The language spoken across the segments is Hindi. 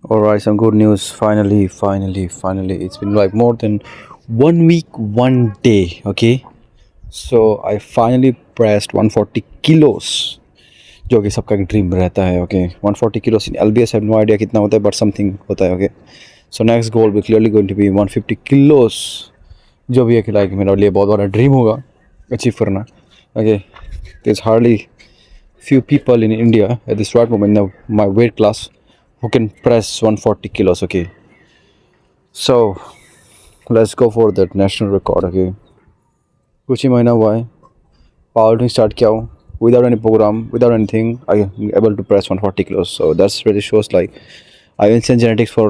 Alright, some good news. Finally. It's been like more than 1 week, 1 day. Okay, so I finally pressed 140 kilos, जो कि सबका एक ड्रीम रहता है. Okay, 140 kilos in LBS. I have no idea कितना होता है, but something होता है. Okay, so next goal will clearly going to be 150 kilos, जो भी है कि like मेरे लिए बहुत बड़ा ड्रीम होगा अचीव करना. Okay, there's hardly few people in India at this right moment in my weight class who can press 140 kilos. Okay, so let's go for that national record. Okay, कुछ ही महीना हुआ है पावर लिफ्टिंग स्टार्ट किया हूँ without any program, without anything. I am able to press 140 kilos, so that's really shows like I have insane genetics for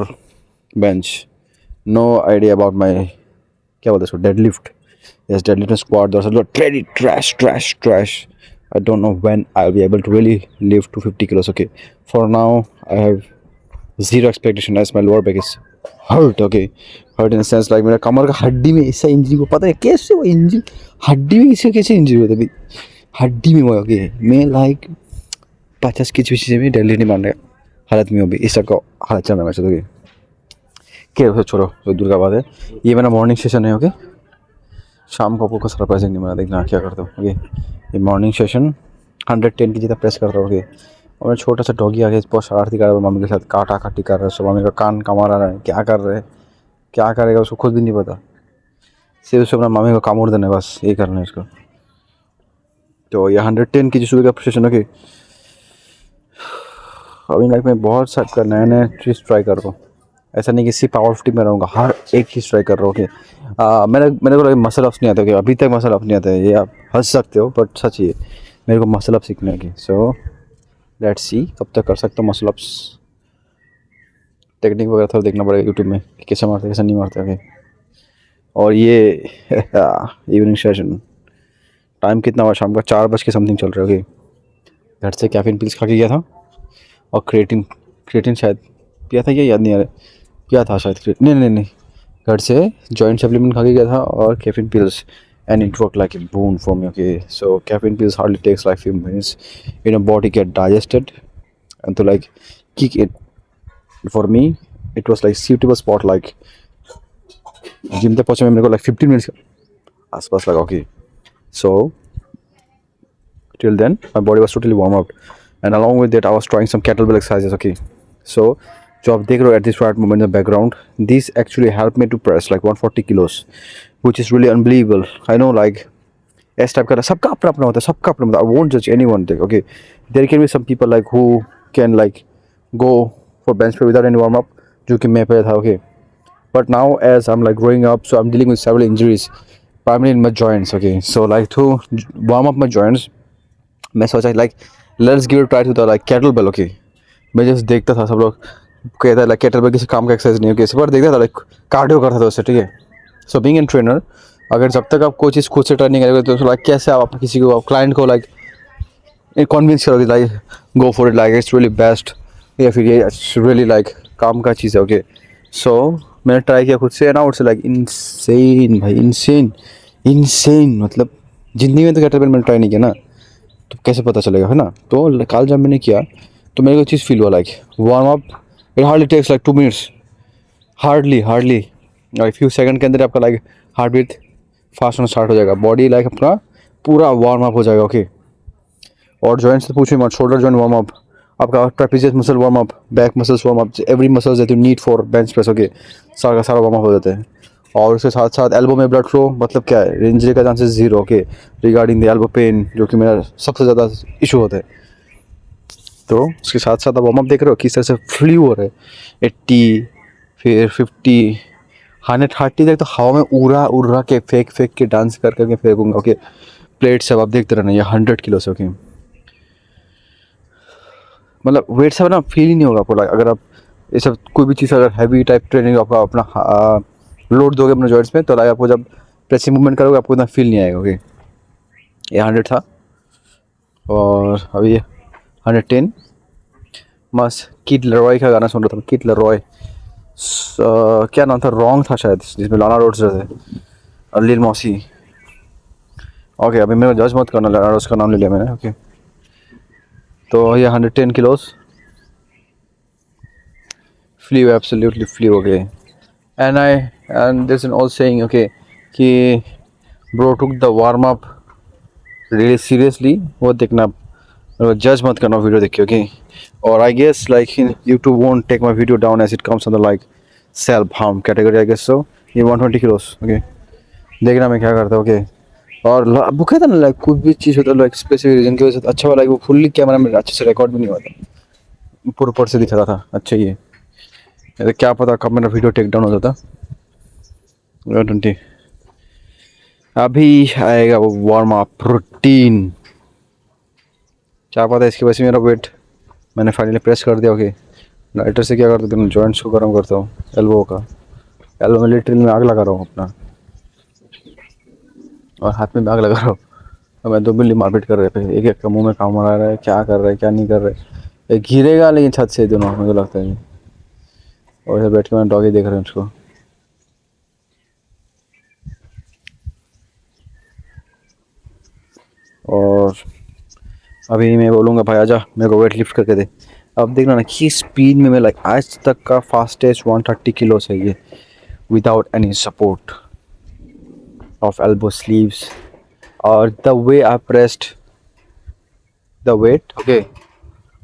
bench. No idea about my क्या बोलते हैं उसको deadlift. Yes, deadlift and squat. Those are really trash. I don't know when I'll be able to really lift 250 kilos. Okay, for now I have zero expectation as my lower back is hurt. Okay, hurt in the sense like मेरा कमर का हड्डी में ऐसा इंजरी को पता है कैसे वो इंजरी हड्डी में कैसे इंजरी होता है हड्डी में वो. ओके, मैं लाइक 50 की चीज़ में डेली नहीं मारने हालत में हो भी इस सबका हालत चल रहा है मेरे. क्या छोड़ो तो दूर का बात है. ये मेरा मॉर्निंग सेशन है. ओके, शाम को आपको सरप्राइजिंग नहीं बना देखना क्या करता हूँ. ओके, ये मॉर्निंग सेशन 110 की जितना प्रेस करता हूँ. ओके, और मैं छोटा सा डॉगी आ गया बहुत शरारती कर रहा है मम्मी के साथ काटा काटी कर रहा है. सो मम्मी का कान कमा रहा है क्या कर रहे हैं क्या करेगा उसको खुद भी नहीं पता. सिर्फ उसको अपना मम्मी को कामड़ देना है बस ये करना है उसको. तो ये 110 की जो सुबह का सेशन. ओके, अभी लाइफ में बहुत साइड का नया चीज़ ट्राई कर रहा हूँ. ऐसा नहीं कि सिर्फ पावर लिफ्टिंग में रहूँगा हर एक चीज़ ट्राई कर रहा हूँ. ओके, मेरे को मसल अप्स नहीं आते. ओके, अभी तक मसल अप नहीं आते. ये आप हंस सकते हो बट सच ये मेरे को मसल अप सीखने की. सो लेट्स सी कब तक कर सकता हूँ मसल अप्स. टेक्निक वगैरह थोड़ा देखना पड़ेगा यूट्यूब में कैसे मारते कैसे नहीं मारते. ओके, और ये इवनिंग सेशन टाइम कितना हुआ शाम का 4 बज के समथिंग चल रहा है. ओके, घर से कैफीन पिल्स खा के गया था और क्रिएटिन शायद पिया था क्या याद नहीं आ रहा. पिया था शायद नहीं घर से जॉइंट सप्लीमेंट खा के गया था और caffeine pills and it worked like a boon for me. Okay, so caffeine pills hardly takes like few minutes in a body get digested and to like kick it. For me it was like suitable spot like gym तक पहुंचे मेरे को like 15 minutes आसपास लगा. Okay, so till then my body was totally warm up and along with that I was trying some kettlebell exercises. Okay, so जो आप देख रहे हो at this right moment in the background, these actually helped me to press like 140 kilos, which is really unbelievable. I know like इस टाइप का सबका अपना अपना होता है सबका अपना होता है. I won't judge anyone. Okay, there can be some people like who can like go for bench press without any warm up, जो कि मैं पे था. Okay, but now as I'm like growing up, so I'm dealing with several injuries primarily in my joints. Okay, so like to warm up my joints मैं सोचा like let's give it a try to the like kettlebell. Okay, मैं जस्ट देखता था सब लोग कहता है लाइक केटलबेल किसी काम का एक्सरसाइज नहीं है. इस बार देखता था लाइक कार्डियो करता था उससे. ठीक है, सो बीइंग एन ट्रेनर अगर जब तक आप कोई चीज़ खुद से ट्राई नहीं करेंगे तो लाइक कैसे आप किसी को क्लाइंट को लाइक कन्विंस करोगे like go for it like it's really best या फिर ये रियली लाइक काम का चीज़ है. ओके, सो मैंने ट्राई किया खुद से ना और से लाइक इनसेन भाई इनसेन मतलब जिंदगी में तो केटलबेल मैंने ट्राई नहीं किया ना तो कैसे पता चलेगा है ना. तो कल जब मैंने किया तो मेरे को चीज़ फील हुआ like warm up it hardly takes like 2 minutes hardly like few second के अंदर आपका लाइक हार्ट बीट फास्ट होना स्टार्ट हो जाएगा. बॉडी लाइक अपना पूरा वार्म अप हो जाएगा. ओके, और जॉइंट्स तो पूछो मत. शोल्डर जॉइंट वार्म अप, आपका trapezius muscle warm up, back muscles warm up, every muscles that you need for bench press. Okay, सारा वार्म अप हो जाता है. और उसके साथ साथ एल्बो में ब्लड फ्लो मतलब क्या है इंजरी का chances zero. Okay, regarding the elbow pain जो कि मेरा सबसे ज़्यादा इशू होता है. तो उसके साथ साथ आप वार्म अप देख रहे हो किस तरह से फ्लू हो रहा है. 80 फिर 50 130 तक तो हवा में उड़ा के फेंक के डांस करके फेंकूंगा. ओके, प्लेट सब आप देखते रहना. ये 100 किलो से. ओके, मतलब वेट सब ना फील ही नहीं होगा आपको. अगर आप ये सब कोई भी चीज़ अगर हैवी टाइप ट्रेनिंग आपका अपना लोड दोगे अपने जॉइंट्स में तो लाइक आपको जब प्रेसिंग मूवमेंट करोगे आपको इतना फील नहीं आएगा. ओके, ये 100 था और अभी 110 मस्त. किड लरॉय का गाना सुन रहा था. किड लरॉय क्या नाम था रॉन्ग था शायद जिसमें लाना रोड्स रहते और लिल मॉसी. ओके, अभी मेरा जज मत करना लाना रोड्स का नाम ले लिया मैंने. ओके, तो ये 110 किलोस flew, absolutely flew. Okay, and there's an old saying. Okay, कि bro took the warm up really seriously. वो देखना, judge मत करना वीडियो देख के. Okay, or I guess like YouTube won't take my video down as it comes under like self harm category. I guess so. ये 120 kilos. Okay, देखना मैं क्या करता हूँ. Okay, और भूखा था ना, लाइक कुछ भी चीज़ होता है लाइक स्पेसिफिक रीजन की वजह से अच्छा वाला, वो फुल्ली कैमरा में अच्छे से रिकॉर्ड भी नहीं हुआ था, ऊपर ऊपर से दिख रहा था. अच्छा ये तो क्या पता कब मेरा वीडियो टेक डाउन हो जाता. 20 अभी आएगा वो वार्म अप रूटीन. क्या पता इसकी वजह से मेरा वेट मैंने फाइनली प्रेस कर दिया. ओके, लाइटर से क्या करता हूँ, जॉइंट्स को गर्म करता हूँ, एल्बो का. एल्बो में लिटरली में आग लगा रहा हूँ अपना, और हाथ में भी आग लगा रहा हूँ. और मैं 2 बिल्ली मारपीट कर रहे थे, एक एक का मुँह में काम मरा रहा है, क्या कर रहा है क्या नहीं कर रहा है. एक गिरेगा लेकिन छत से दोनों, मुझे लगता है. और इधर बैठ के मैं डॉगी देख रहा हूँ उसको. और अभी मैं बोलूँगा भाई आजा मेरे को वेट लिफ्ट करके दे. अब देखना ना कि स्पीड में मैं लाइक आज तक का फास्टेस्ट 130 किलो है ये, without any support of elbow sleeves. और the way I pressed the weight. Okay,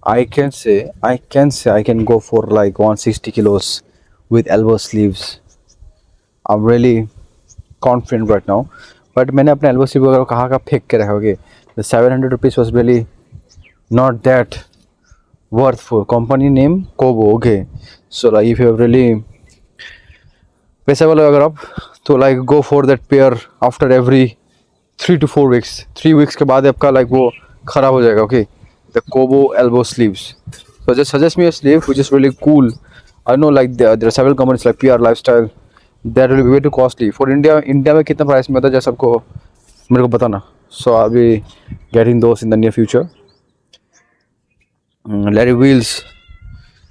I can say I can go for like 160 kilos with elbow sleeves. I'm really confident right now. But मैंने अपने elbow sleeve वगैरह कहाँ का फेंक के रखा. Okay, the 700 rupees was really not that worthful. Company name Kobo. Okay, so like if you have really पैसे वाले अगर आप, तो like go for that pair after every 3 to 4 weeks. 3 weeks के बाद आपका like वो खराब हो जाएगा. Okay, the Kobo elbow sleeves. So just suggest me a sleeve which is really cool. I know like there are several companies like PR Lifestyle that will be way too costly for India में कितना प्राइस में होता है जैसे सबको मेरे को बताना. So I'll be getting those in the near future. Larry Wheels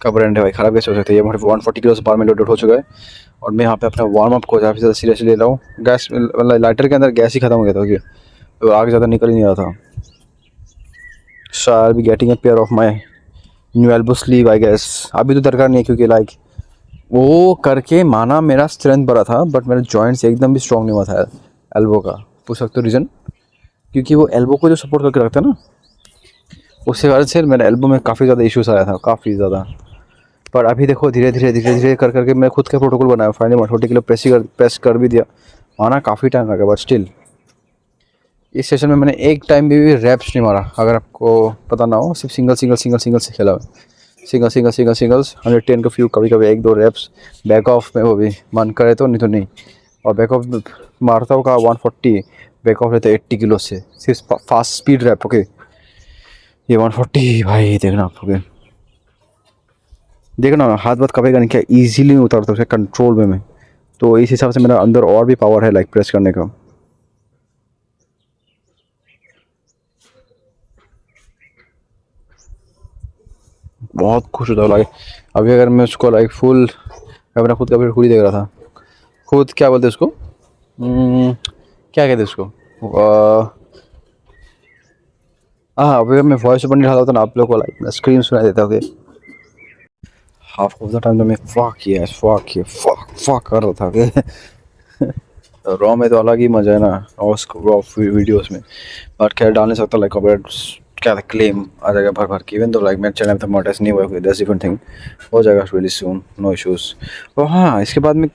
का ब्रांड है भाई, खराब कैसे हो सकता है. ये 140 किलो से बार में लोडेड हो चुका है. और मैं यहाँ पे अपना वार्म अप को ज़्यादा से ज़्यादा सीरियसली ले रहा हूँ. गैस लाइटर के अंदर गैस ही खत्म हो गया था. तो आग ज़्यादा निकल ही नहीं रहा था. So I'll be getting a pair of my new elbow sleeve I guess. अभी तो दरकार नहीं है क्योंकि लाइक वो करके माना मेरा स्ट्रेंथ बढ़ा था, बट मेरा जॉइंट्स एकदम भी स्ट्रॉन्ग नहीं हुआ था एल्बो का. पूछ सकते हो रीज़न, क्योंकि वो एल्बो को जो सपोर्ट करके रखता है ना, उसके कारण से मेरे एल्बो में काफ़ी ज़्यादा इश्यूज आया था, काफ़ी ज़्यादा. पर अभी देखो धीरे धीरे कर करके मैं खुद का प्रोटोकॉल बनाया. फाइनली 140 किलो प्रेस कर भी दिया. माना काफ़ी टाइम लगा, बट स्टिल इस सेशन में मैंने एक टाइम भी रैप्स नहीं मारा. अगर आपको पता ना हो, सिर्फ सिंगल से खेला है. सिंगल्स 110 का फ्यू, कभी कभी 1-2 रैप्स बैक ऑफ में, वो भी मन करे तो, नहीं तो नहीं. और बैक ऑफ मारता हूँ का 140, बैक ऑफ रहता है 80 किलो से, सिर्फ फास्ट स्पीड रैप. ओके, ये 140 भाई देखना आप. ओके, देखना हाथ बात कभी नहीं, क्या ईजिली उतारता हूँ कंट्रोल में मैं. तो इस हिसाब से मेरा अंदर और भी पावर है लाइक प्रेस करने का. बहुत खुश होता हूँ लाइक. अभी अगर मैं उसको लाइक फुल अपना खुद का भी खुद ही देख रहा था. खुद क्या बोलते उसको, क्या कहते उसको, हाँ. अभी मैं वॉइस ओपन नहीं उठाता ना आप लोग को लाइक स्क्रीन सुना देता हूँ. हाफ ऑफ द टाइम तो मैं फक कर रहा था. रॉ में तो अलग ही मजा है ना, रॉ वीडियोस में. बट खैर डाल नहीं सकता लाइक क्या था, क्लेम आ जाएगा भर के. इवन तो लाइक मेरे चैनल पे मोनेटाइज नहीं हुआ, दैट्स डिफरेंट थिंग. हो जाएगा रियली सून, नो इश्यूज. और हाँ, इसके बाद में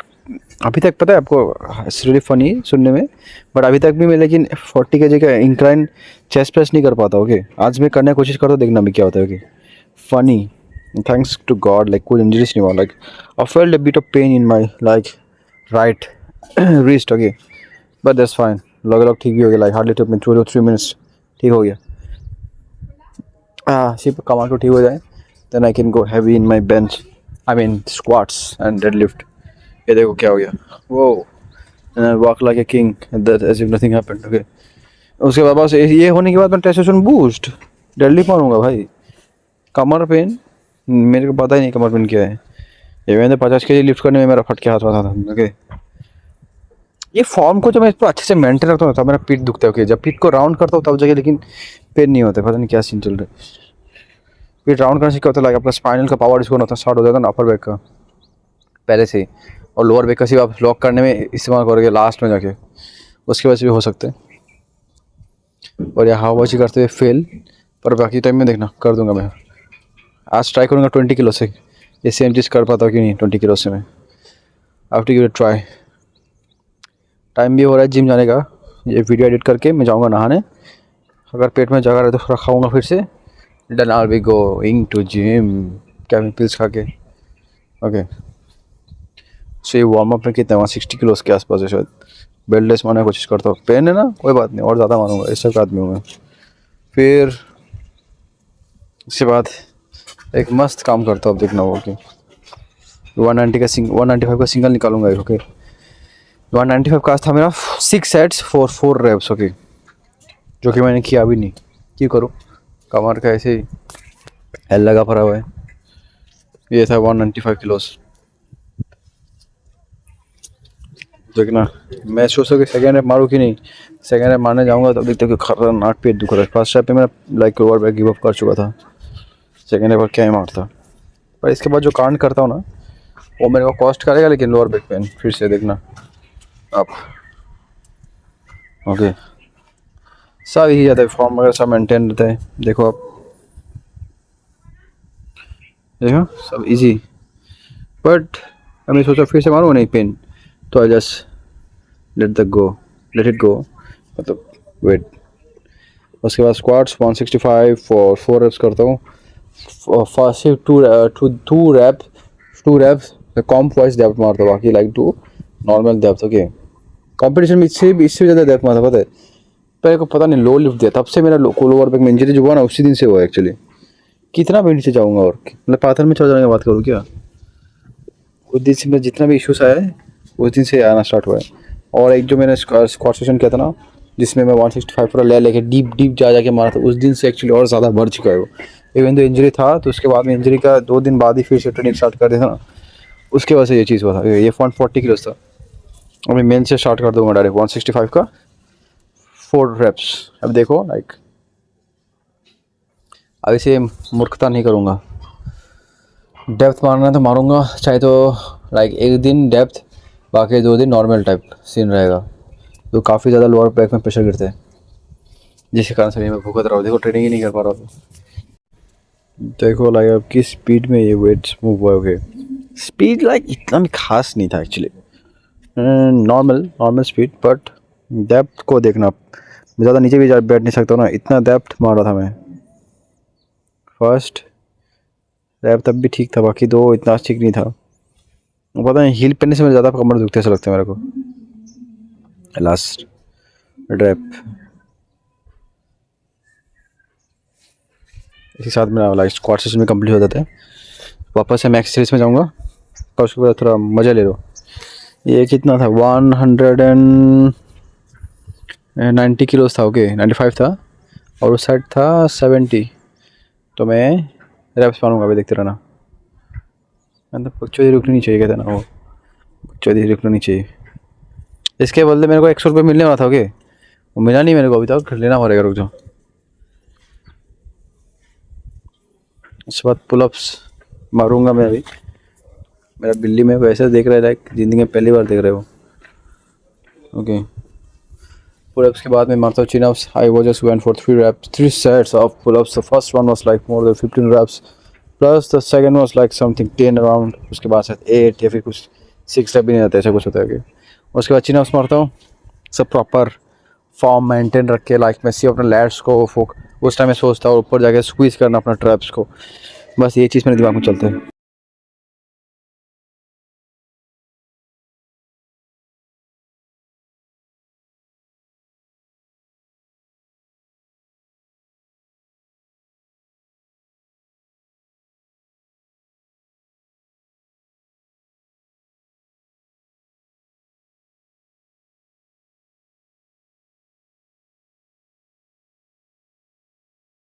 अभी तक पता है आपको, इट्स रियली फनी सुनने में, बट अभी तक भी मैं लेकिन 40 kg का इंक्लाइन चेस्ट प्रेस नहीं कर पाता. ओके, आज मैं करने की कोशिश करता हूँ, देखना भी क्या होता है. Okay, funny, thanks to God like कोई इंजरीज नहीं हुआ. Like I felt a bit of pain in my like right wrist. Okay, but that's fine. Leg ठीक भी हो गया. Like hardly took me 2 to 3 minutes, ठीक हो गया. सिर्फ कमाल को ठीक हो जाए, then I can go heavy in my bench, I mean squats and dead lift. ये देखो क्या हो गया, वो walk like a king as if nothing happened. Okay, उसके बाद बस ये होने के बाद मैं टेस्टोस्टेरोन बूस्ट डेडलिफ्ट मारूंगा भाई. कमर पेन मेरे को पता ही नहीं कमर पेन क्या है. ये मैंने 50 kg लिफ्ट करने में मेरा फट के हाथ रहा था. ओके, ये फॉर्म को जब मैं इसको अच्छे से मेंटेन रखता हूँ तब मेरा पीठ दुखता है. ओके, जब पीठ को राउंड करता हूँ तब जगह लेकिन पेन नहीं होता. पता नहीं क्या सीन चल रहा है. पीठ राउंड करने से क्या होता है, लाइक आपका स्पाइनल का पावर इसको ना स्टार्ट हो जाता है ना, अपर बैक का. पहले से ही, और लोअर बैक का सिर्फ आप लॉक करने में इस्तेमाल करोगे लास्ट में जाके, उसकी वजह से भी हो सकते हैं। और यहाँ हवाबाजी करते हुए फेल, पर बाकी टाइम में देखना कर दूंगा मैं। आज ट्राई करूँगा 20 किलो से, ये सेम चीज़ कर पाता हूँ कि नहीं 20 किलो से मैं। After give it try. Time भी हो रहा है जिम जाने का, ये वीडियो एडिट करके मैं जाऊँगा नहाने। अगर पेट में जगह रहे तो थोड़ा खाऊँगा फिर से, then I will be going to gym caffeine pills खा के। ओके, सो ये वार्म अप में कितना 160 किलो के आसपास है शायद। बेल्ट लेस मारने की कोशिश करता हूँ, पेन है ना कोई बात नहीं, और ज़्यादा मारूंगा, इस का आदमी हूँ मैं। फिर उसके बाद एक मस्त काम करता हूँ, अब देखना होगा कि 195 का सिंगल निकालूंगा। ओके, 195 का था मेरा 6 सेट्स 4 रेप्स। ओके, जो कि मैंने किया भी नहीं, क्यों करूँ, कमर का ऐसे ही एल लगा पड़ा हुआ है। ये था 195 किलोस। देखना, मैं सोचा कि सेकेंड रैप मारूँ कि नहीं। सेकेंड रैप मारने जाऊँगा तो देखते कि खतरनाक पेट दुख रहा है। फर्स्ट रैप पे मैं like over back give up कर चुका था, सेकेंड रैप पर क्या ही मारता। पर इसके बाद जो कांड करता हूँ ना, वो मेरे को कॉस्ट करेगा, लेकिन लोअर बैक पेन फिर से देखना आप। ओके, सब यही जाता है, फॉर्म वगैरह सब मेंटेन रहता है। देखो आप, देखो सब इजी। बट हमने सोचा फिर से मारूँ नहीं पेन, तो I just let it go, मतलब वेट। उसके बाद स्क्वाट्स 165 और 4 रेप्स करता हूँ। फर्स्ट से two reps comp wise depth मारता हूँ, बाकी like two normal depth. Okay, competition में इससे भी ज़्यादा डेप्थ मारता, पता है। पहले को पता नहीं, लो लिफ्ट दिया तब से मेरा लोअर बैक में इंजरी जो हुआ ना, उसी दिन से हुआ एक्चुअली। कितना भी नीचे जाऊँगा, और मतलब पाथर में चढ़ जाने की बात करूँ क्या, उस दिन से मैं जितना भी इश्यूज आया है उस दिन से आना स्टार्ट हुआ है। और एक जो मैंने स्क्वाट सेशन किया था ना, जिसमें मैं 165 पूरा लेके डीप जा मारा था, उस दिन से एक्चुअली और ज़्यादा बढ़ चुका है वो। इवन तो इंजरी था, तो उसके बाद में इंजरी का 2 दिन बाद ही फिर से ट्रेनिंग स्टार्ट कर दिया था ना, उसके वजह से ये चीज़ हुआ था। ये 140 किलो था, अभी मेन से स्टार्ट कर दूँगा डायरेक्ट 165 का 4 रेप्स। अब देखो लाइक, अभी से मूर्खता नहीं करूँगा, डेप्थ मारना है तो मारूंगा, चाहे तो लाइक एक दिन डेप्थ, बाकी 2 दिन नॉर्मल टाइप सीन रहेगा। तो काफ़ी ज़्यादा लोअर बैक में प्रेशर गिरते हैं, जिसके कारण से मैं भुगत रहा हूँ। देखो ट्रेनिंग ही नहीं कर पा रहा हूँ। देखो लाइक अब किस स्पीड में ये वेट्स मूव हुआ। ओके, स्पीड लाइक इतना भी खास नहीं था actually, normal speed. But depth को देखना, मैं ज़्यादा नीचे भी बैठ नहीं सकता हूँ ना, इतना डेप्थ मार रहा था मैं। फर्स्ट रैप तब भी ठीक था, बाकी 2 इतना ठीक नहीं था। पता नहीं हील पहनने से मेरे ज़्यादा कमर दुखते ऐसा लगता है मेरे को। लास्ट रैप इसी साथ मेरा लाइक स्क्वाट सेशन में कंप्लीट हो जाता है। वापस से मैक्स सीरीज में जाऊँगा, पर उसके बाद थोड़ा मज़ा ले लो। ये कितना था, 190 किलोस था। ओके, 95 था, और उस साइड था 70। तो मैं रैप्स मारूंगा, अभी देखते रहना। मतलब बकचोदी रुकनी नहीं चाहिए, कहते ना वो, बकचोदी रुकनी नहीं चाहिए। इसके बदले मेरे को 100 रुपये मिलने वाला था। ओके, वो मिला नहीं मेरे को अभी तक, लेना पड़ेगा, रुक जाओ। उसके बाद पुलअप्स मारूंगा मैं अभी। मेरा बिल्ली में वैसे देख रहा है लाइक ज़िंदगी में पहली बार देख रहे हो। ओके, पुलअप्स के बाद में मारता हूँ chin ups. I was just went for 3 reps 3 sets of pull-ups. The first one was like more than 15 reps, plus the second was like something 10 around. उसके बाद शायद 8 या फिर कुछ 6 रेप भी नहीं आता, ऐसा कुछ होता है। कि उसके बाद चिन अप्स मारता हूँ, सब प्रॉपर फॉर्म मेंटेन रख के। लाइक मैं सिर्फ अपने लैट्स को उस टाइम में सोचता हूँ, ऊपर जाके स्क्वीज़ करना अपना ट्रैप्स को, बस ये चीज़ मेरे दिमाग में चलता है।